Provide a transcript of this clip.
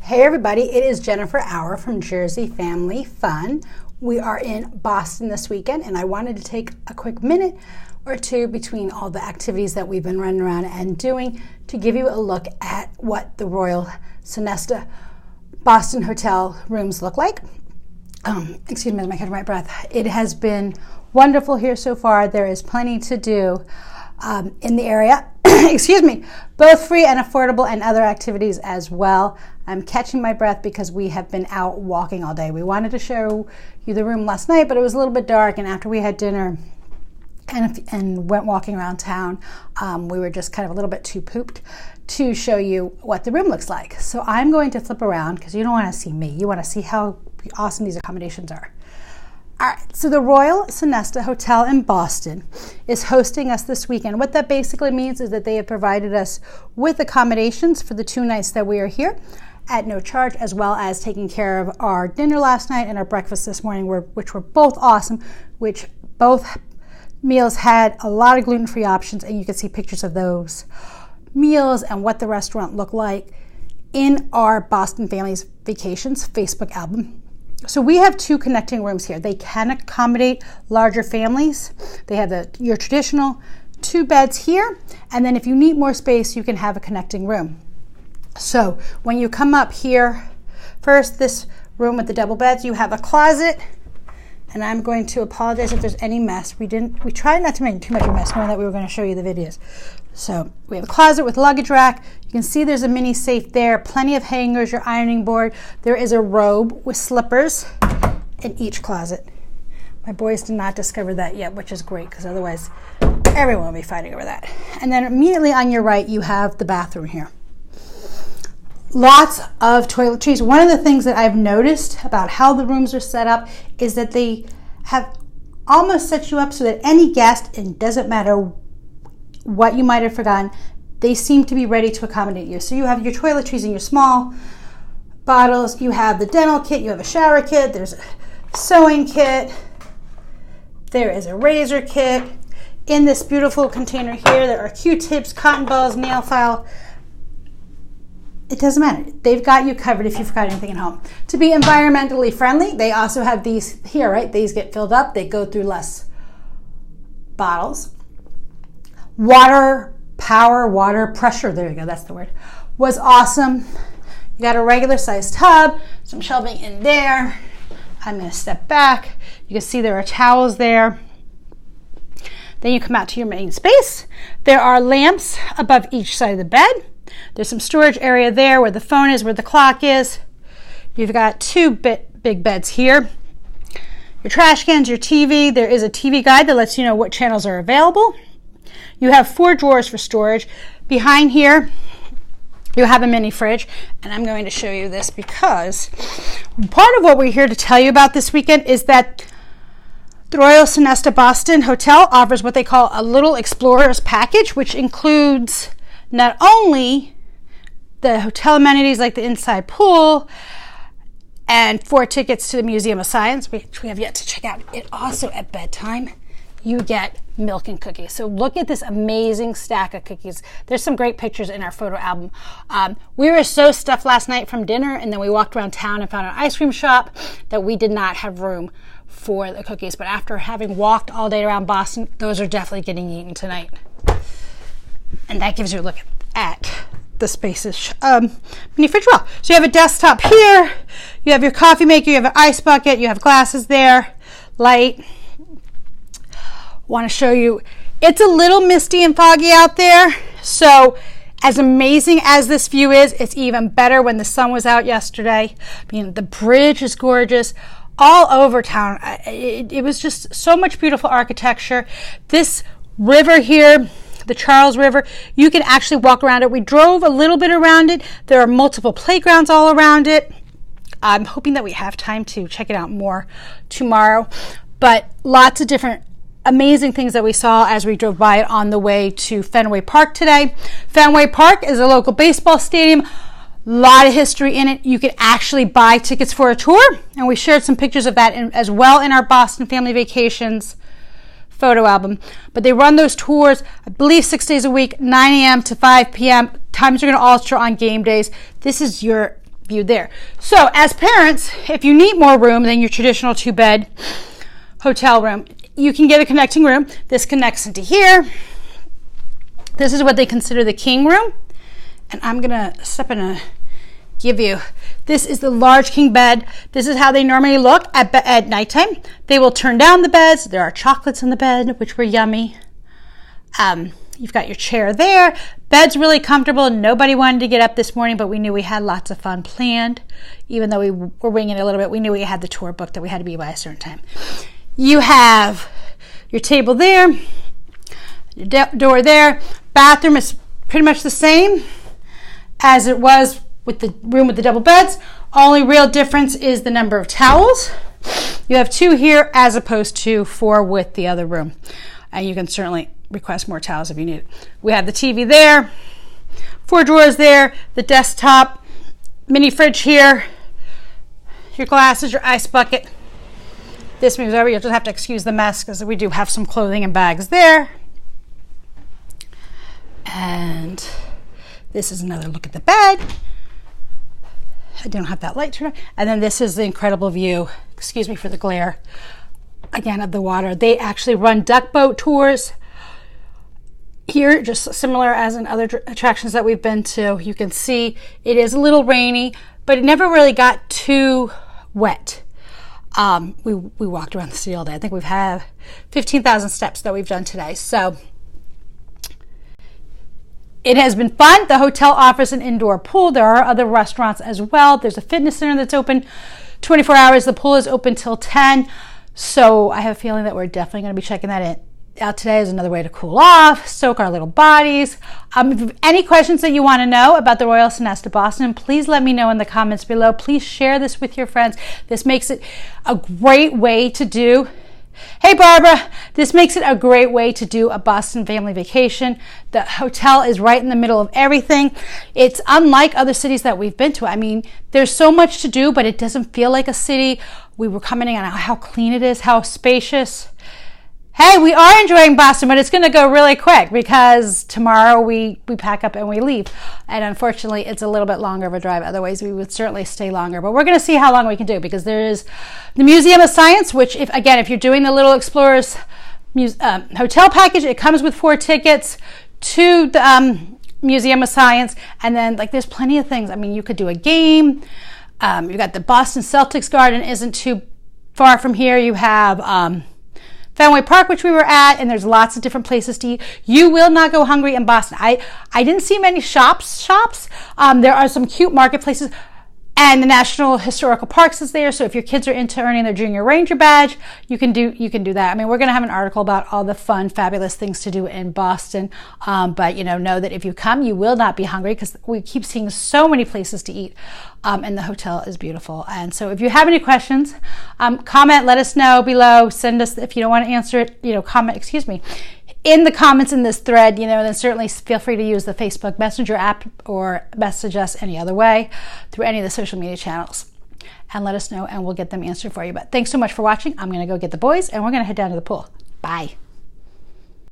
Hey everybody, it is Jennifer Auer from Jersey Family Fun. We are in Boston this weekend and I wanted to take a quick minute or two between all the activities that we've been running around and doing to give you a look at what the Royal Sonesta Boston hotel rooms look like. Excuse me, as I catch my breath. It has been wonderful here so far. There is plenty to do in the area. Excuse me, both free and affordable and other activities as well. I'm catching my breath because we have been out walking all day. We wanted to show you the room last night, but it was a little bit dark, and after we had dinner and went walking around town, we were just kind of a little bit too pooped to show you what the room looks like. So I'm going to flip around because you don't want to see me. You want to see how awesome these accommodations are. All right, so the Royal Sonesta Hotel in Boston is hosting us this weekend. What that basically means is that they have provided us with accommodations for the 2 nights that we are here at no charge, as well as taking care of our dinner last night and our breakfast this morning, which were both awesome, which both meals had a lot of gluten-free options, and you can see pictures of those meals and what the restaurant looked like in our Boston Families Vacations Facebook album. So we have 2 connecting rooms here. They can accommodate larger families. They have your traditional 2 beds here, and then if you need more space, you can have a connecting room. So when you come up here, first this room with the double beds, you have a closet, and I'm going to apologize if there's any mess. We tried not to make too much of a mess, knowing that we were going to show you the videos. So we have a closet with luggage rack. You can see there's a mini safe there, plenty of hangers, your ironing board. There is a robe with slippers in each closet. My boys did not discover that yet, which is great because otherwise everyone will be fighting over that. And then immediately on your right, you have the bathroom here. Lots of toiletries. One of the things that I've noticed about how the rooms are set up is that they have almost set you up so that any guest, and it doesn't matter what you might have forgotten, they seem to be ready to accommodate you. So you have your toiletries in your small bottles, you have the dental kit, you have a shower kit, there's a sewing kit, there is a razor kit. In this beautiful container here, there are Q-tips, cotton balls, nail file. It doesn't matter. They've got you covered if you forgot anything at home. To be environmentally friendly, they also have these here, right? These get filled up. They go through less bottles. Water pressure, there you go, that's the word, was awesome. You got a regular sized tub, some shelving in there. I'm going to step back. You can see there are towels there. Then you come out to your main space. There are lamps above each side of the bed. There's some storage area there where the phone is, where the clock is. You've got 2 big beds here. Your trash cans, your TV. There is a TV guide that lets you know what channels are available. You have 4 drawers for storage. Behind here, you have a mini fridge, and I'm going to show you this because part of what we're here to tell you about this weekend is that the Royal Sonesta Boston Hotel offers what they call a Little Explorers package, which includes not only the hotel amenities like the inside pool and 4 tickets to the Museum of Science, which we have yet to check out. It also, at bedtime, you get milk and cookies. So look at this amazing stack of cookies. There's some great pictures in our photo album. We were so stuffed last night from dinner, and then we walked around town and found an ice cream shop that we did not have room for the cookies. But after having walked all day around Boston, those are definitely getting eaten tonight. And that gives you a look at the spacious mini fridge well. So you have a desktop here, you have your coffee maker, you have an ice bucket, you have glasses there, light. Want to show you, it's a little misty and foggy out there, so as amazing as this view is, it's even better when the sun was out yesterday. I mean, the bridge is gorgeous all over town. It was just so much beautiful architecture. This river here, the Charles River, you can actually walk around it. We drove a little bit around it. There are multiple playgrounds all around it. I'm hoping that we have time to check it out more tomorrow, but lots of different amazing things that we saw as we drove by it on the way to Fenway Park today. Fenway Park is a local baseball stadium. A lot of history in it. You can actually buy tickets for a tour, and we shared some pictures of that as well in our Boston Family Vacations photo album. But they run those tours, I believe, 6 days a week, 9 a.m. to 5 p.m. Times are going to alter on game days. This is your viewed there. So as parents, if you need more room than your traditional 2-bed hotel room, you can get a connecting room. This connects into here. This is what they consider the king room. And I'm gonna step in and give you, this is the large king bed. This is how they normally look at nighttime. They will turn down the beds. There are chocolates in the bed, which were yummy. You've got your chair there. Bed's really comfortable. Nobody wanted to get up this morning, but we knew we had lots of fun planned. Even though we were winging it a little bit, we knew we had the tour booked that we had to be by a certain time. You have your table there, your door there. Bathroom is pretty much the same as it was with the room with the double beds. Only real difference is the number of towels. You have 2 here as opposed to 4 with the other room. And you can certainly request more towels if you need it. We have the TV there, 4 drawers there, the desktop, mini fridge here, your glasses, your ice bucket. This moves over. You'll just have to excuse the mess because we do have some clothing and bags there. And this is another look at the bed. I don't have that light turned on. And then this is the incredible view, excuse me for the glare, again, of the water. They actually run duck boat tours here, just similar as in other attractions that we've been to. You can see it is a little rainy, but it never really got too wet. We walked around the city all day. I think we've had 15,000 steps that we've done today. So it has been fun. The hotel offers an indoor pool. There are other restaurants as well. There's a fitness center that's open 24 hours. The pool is open till 10. So I have a feeling that we're definitely going to be checking that out today as another way to cool off, soak our little bodies. If you have any questions that you want to know about the Royal Sonesta Boston, please let me know in the comments below. Please share this with your friends. This makes it a great way to do. Hey Barbara, this makes it a great way to do a Boston family vacation. The hotel is right in the middle of everything. It's unlike other cities that we've been to. I mean, there's so much to do, but it doesn't feel like a city. We were commenting on how clean it is, how spacious. Hey, we are enjoying Boston, but it's going to go really quick because tomorrow we pack up and we leave. And unfortunately, it's a little bit longer of a drive. Otherwise, we would certainly stay longer. But we're going to see how long we can do because there is the Museum of Science, which, if you're doing the Little Explorers hotel package, it comes with 4 tickets to the Museum of Science. And then, there's plenty of things. I mean, you could do a game. You've got the Boston Celtics Garden isn't too far from here. You have Fenway Park, which we were at, and there's lots of different places to eat. You will not go hungry in Boston. I didn't see many shops. There are some cute marketplaces, and the National Historical Parks is there. So if your kids are into earning their junior ranger badge, you can do that. I mean, we're going to have an article about all the fun, fabulous things to do in Boston. But know that if you come, you will not be hungry because we keep seeing so many places to eat. And the hotel is beautiful. And so if you have any questions, comment, let us know below. Send us, if you don't want to answer it, comment, in the comments in this thread, then certainly feel free to use the Facebook Messenger app or message us any other way through any of the social media channels. And let us know and we'll get them answered for you. But thanks so much for watching. I'm going to go get the boys and we're going to head down to the pool. Bye.